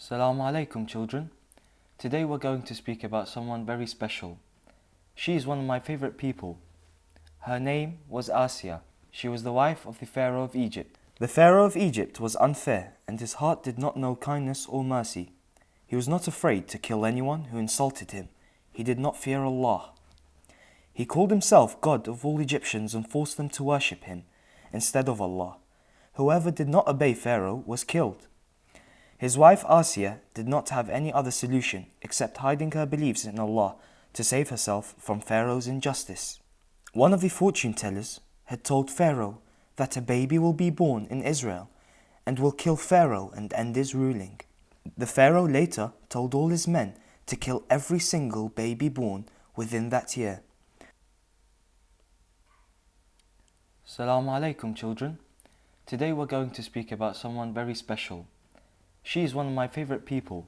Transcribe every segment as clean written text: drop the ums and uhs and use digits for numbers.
Assalamu alaikum, children. Today we're going to speak about someone very special. She is one of my favorite people. Her name was Asiya. She was the wife of the Pharaoh of Egypt. The Pharaoh of Egypt was unfair, and his heart did not know kindness or mercy. He was not afraid to kill anyone who insulted him. He did not fear Allah. He called himself God of all Egyptians and forced them to worship him instead of Allah. Whoever did not obey Pharaoh was killed. His wife Asiya did not have any other solution except hiding her beliefs in Allah to save herself from Pharaoh's injustice. One of the fortune tellers had told Pharaoh that a baby will be born in Israel and will kill Pharaoh and end his ruling. The Pharaoh later told all his men to kill every single baby born within that year. Assalamu alaikum, children. Today we're going to speak about someone very special. She is one of my favorite people.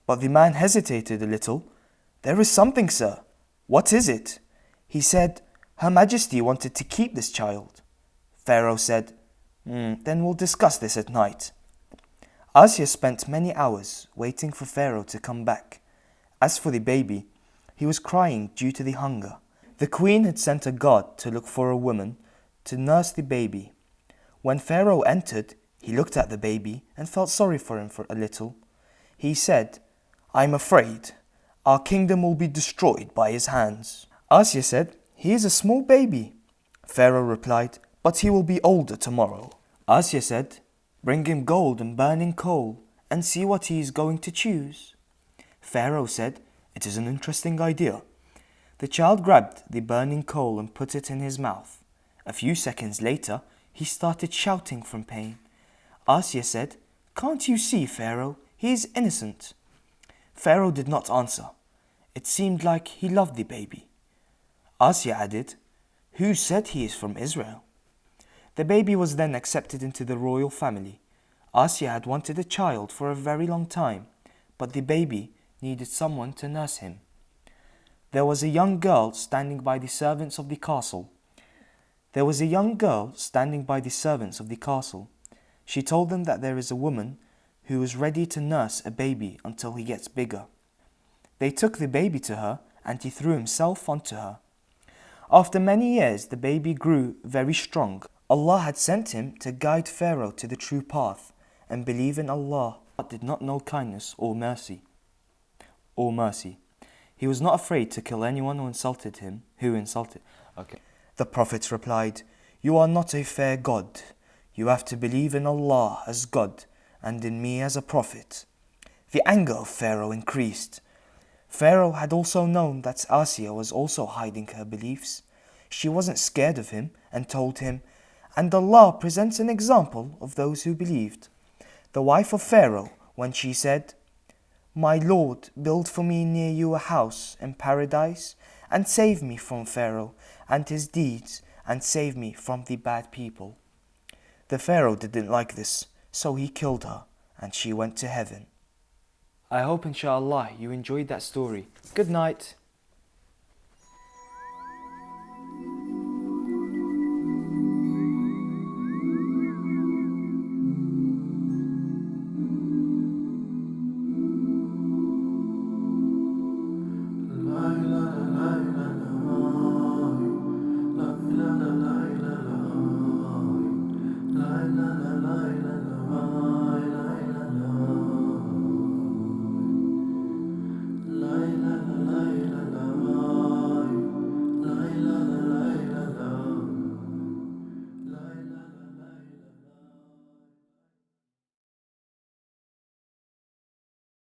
But the man hesitated a little. "There is something, sir." "What is it?" He said, "Her Majesty wanted to keep this child." Pharaoh said, "Then we'll discuss this at night." Asiya spent many hours waiting for Pharaoh to come back. As for the baby, he was crying due to the hunger. The queen had sent a guard to look for a woman to nurse the baby. When Pharaoh entered, he looked at the baby and felt sorry for him for a little. He said, "I'm afraid our kingdom will be destroyed by his hands." Asiya said, "He is a small baby." Pharaoh replied, "But he will be older tomorrow." Asiya said, "Bring him gold and burning coal and see what he is going to choose." Pharaoh said, "It is an interesting idea." The child grabbed the burning coal and put it in his mouth. A few seconds later, he started shouting from pain. Asiya said, "Can't you see, Pharaoh? He is innocent." Pharaoh did not answer. It seemed like he loved the baby. Asiya added, "Who said he is from Israel?" The baby was then accepted into the royal family. Asiya had wanted a child for a very long time, but the baby needed someone to nurse him. There was a young girl standing by the servants of the castle. She told them that there is a woman who is ready to nurse a baby until he gets bigger. They took the baby to her and he threw himself onto her. After many years, the baby grew very strong. Allah had sent him to guide Pharaoh to the true path and believe in Allah, but did not know kindness or mercy. He was not afraid to kill anyone who insulted him. The Prophet replied, "You are not a fair God. You have to believe in Allah as God and in me as a prophet." The anger of Pharaoh increased. Pharaoh had also known that Asiya was also hiding her beliefs. She wasn't scared of him and told him, "And Allah presents an example of those who believed." The wife of Pharaoh, when she said, "My Lord, build for me near you a house in paradise and save me from Pharaoh and his deeds and save me from the bad people." The Pharaoh didn't like this, so he killed her and she went to heaven. I hope inshallah you enjoyed that story. Good night.